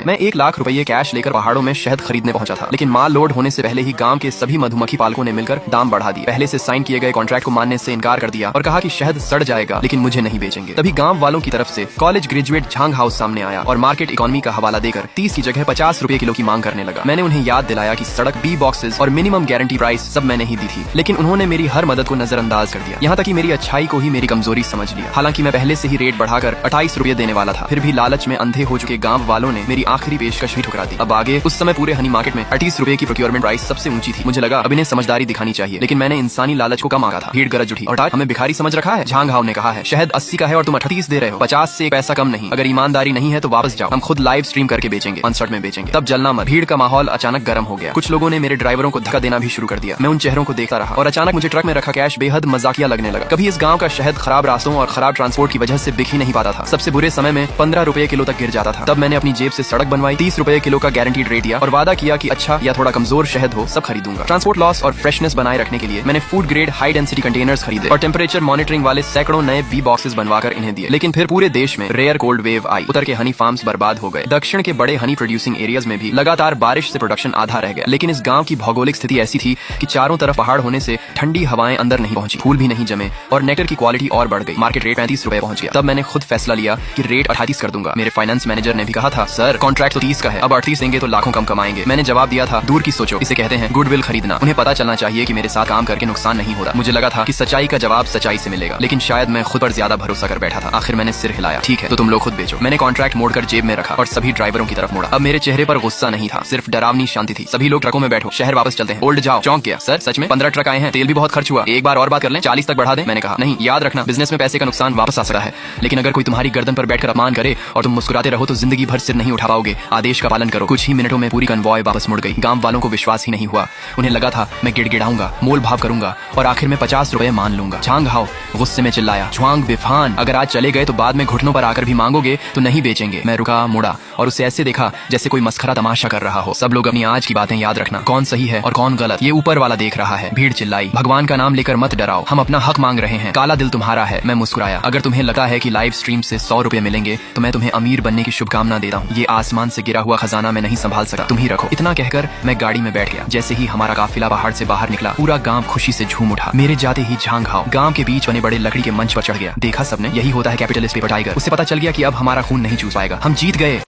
मैं 1 लाख रुपए कैश लेकर पहाड़ों में शहद खरीदने पहुंचा था, लेकिन माल लोड होने से पहले ही गांव के सभी मधुमक्खी पालकों ने मिलकर दाम बढ़ा दिए। पहले से साइन किए गए कॉन्ट्रैक्ट को मानने से इनकार कर दिया और कहा कि शहद सड़ जाएगा लेकिन मुझे नहीं बेचेंगे। तभी गांव वालों की तरफ से कॉलेज ग्रेजुएट झांग हाउस सामने आया और मार्केट इकोनॉमी का हवाला देकर 30 की जगह 50 रुपए किलो की मांग करने लगा। मैंने उन्हें याद दिलाया कि सड़क, बी बॉक्सेस और मिनिमम गारंटी प्राइस सब मैंने ही दी थी, लेकिन उन्होंने मेरी हर मदद को नजरअंदाज कर दिया। यहाँ तक कि मेरी अच्छाई को ही मेरी कमजोरी समझ लिया। हालांकि मैं पहले से ही रेट बढ़ाकर 28 रुपए देने वाला था, फिर भी लालच में अंधे हो चुके गांव वालों ने मेरी आखिरी पेशकश भी ठुकरा दी। अब आगे उस समय पूरे हनी मार्केट में 38 रुपए की प्रोक्योरमेंट प्राइस सबसे ऊंची थी। मुझे लगा अब इन्हें समझदारी दिखानी चाहिए, लेकिन मैंने इंसानी लालच को कम आंका था। भीड़ गरज उठी और हमें भिखारी समझ रखा है। झांग हाउ ने कहा है शहद 80 का है और तुम 38 दे रहे हो, 50 से एक पैसा कम नहीं। अगर ईमानदारी नहीं है तो वापस जाओ, हम खुद लाइव स्ट्रीम करके बेचेंगे, कंसर्ट में बेचेंगे। तब जलना मत। भीड़ का माहौल अचानक गर्म हो गया। कुछ लोगों ने मेरे ड्राइवरों को धक्का देना भी शुरू कर दिया। मैं उन चेहरों को देखता रहा और अचानक मुझे ट्रक में रखा कैश बेहद मजाकिया लगने लगा। कभी इस गांव का शहद खराब रास्तों और खराब ट्रांसपोर्ट की वजह से बिक ही नहीं पाता था। सबसे बुरे समय में 15 रुपए किलो तक गिर जाता था। तब मैंने अपनी जेब से सड़क बनवाई, 30 रुपए किलो का गारंटीड रेट दिया और वादा किया कि अच्छा या थोड़ा कमजोर शहद हो सब खरीदूंगा। ट्रांसपोर्ट लॉस और फ्रेशनेस बनाए रखने के लिए मैंने food grade high density containers खरीदे और टेम्परेचर मॉनिटरिंग वाले सैकड़ों नए बी बॉक्सेस बनवाकर इन्हें दिए। लेकिन फिर पूरे देश में रेयर कोल्ड वेव आई। उत्तर के हनी फार्म्स बर्बाद हो गए। दक्षिण के बड़े हनी प्रोड्यूसिंग एरियाज में भी लगातार बारिश से प्रोडक्शन आधा रह गया। लेकिन इस गांव की भौगोलिक स्थिति ऐसी थी कि चारों तरफ पहाड़ होने से ठंडी हवाएं अंदर नहीं पहुंची, फूल भी नहीं जमे और नेक्टर की क्वालिटी और बढ़ गई। मार्केट रेट 35 रुपए पहुंच गया। तब मैंने खुद फैसला लिया कि रेट 38 कर दूंगा। मेरे फाइनेंस मैनेजर ने भी कहा था सर कॉन्ट्रैक्ट तो 30 का है, अब 38 देंगे तो लाखों कम कमाएंगे। मैंने जवाब दिया था दूर की सोचो, इसे कहते हैं गुडविल खरीदना। उन्हें पता चलना चाहिए कि मेरे साथ काम करके नुकसान नहीं होता। मुझे लगा था कि सच्चाई का जवाब सच्चाई से मिलेगा, लेकिन शायद मैं खुद पर ज्यादा भरोसा कर बैठा था। आखिर मैंने सिर हिलाया, ठीक है तो तुम लोग खुद बेचो। मैंने कॉन्ट्रैक्ट मोड़कर जेब में रखा और सभी ड्राइवरों की तरफ मुड़ा। अब मेरे चेहरे पर गुस्सा नहीं था, सिर्फ डरावनी शांति थी। सभी लोग ट्रकों में बैठो, शहर वापस चलते हैं। ओल्ड जाओ। चौंक गया, सर सच में 15 ट्रक आए हैं, तेल भी बहुत खर्च हुआ, एक बार और बात कर लें, 40 तक बढ़ा दें। मैंने कहा नहीं, याद रखना बिजनेस में पैसे का नुकसान वापस आ सकता है, लेकिन अगर कोई तुम्हारी गर्दन पर बैठकर अपमान करे और तुम मुस्कुराते रहो तो जिंदगी भर सिर नहीं उठा पाओगे। आदेश का पालन करो। कुछ ही मिनटों में पूरी कन्वॉय वापस मुड़ गई। गांव वालों को विश्वास ही नहीं हुआ। उन्हें लगा था मैं गिड़गिड़ाऊंगा, मोल भाव करूंगा और आखिर में 50 रुपए मान लूंगा। झांग हाउ गुस्से में चिल्लाया, झुआंग बिफान, अगर आज चले गए तो बाद में घुटनों पर आकर भी मांगोगे तो नहीं बेचेंगे। मैं रुका, मुड़ा और उसे ऐसे देखा जैसे कोई मस्खरा तमाशा कर रहा हो। सब लोग अपनी आज की बातें याद रखना, कौन सही है और कौन गलत ये ऊपर वाला देख रहा है। भीड़ चिल्लाई, भगवान का नाम लेकर मत डराओ, हम अपना हक मांग रहे हैं, काला दिल तुम्हारा है। मैं मुस्कुराया, अगर तुम्हें लगता है कि लाइव स्ट्रीम से 100 रुपए मिलेंगे तो मैं तुम्हें अमीर बनने की शुभकामना देता हूँ। ये आसमान से गिरा हुआ खजाना मैं नहीं संभाल सकता, तुम ही रखो। इतना कहकर मैं गाड़ी में बैठ गया। जैसे ही हमारा काफिला पहाड़ से बाहर निकला पूरा गांव खुशी से झूम उठा। मेरे जाते ही झांग हाउ गांव के बीच बने बड़े लकड़ी के मंच पर चढ़ गया। देखा सबने, यही होता है कैपिटलिस्ट पेपर टाइगर। उसे पता चल गया कि अब हमारा खून नहीं चूस पाएगा, हम जीत गए।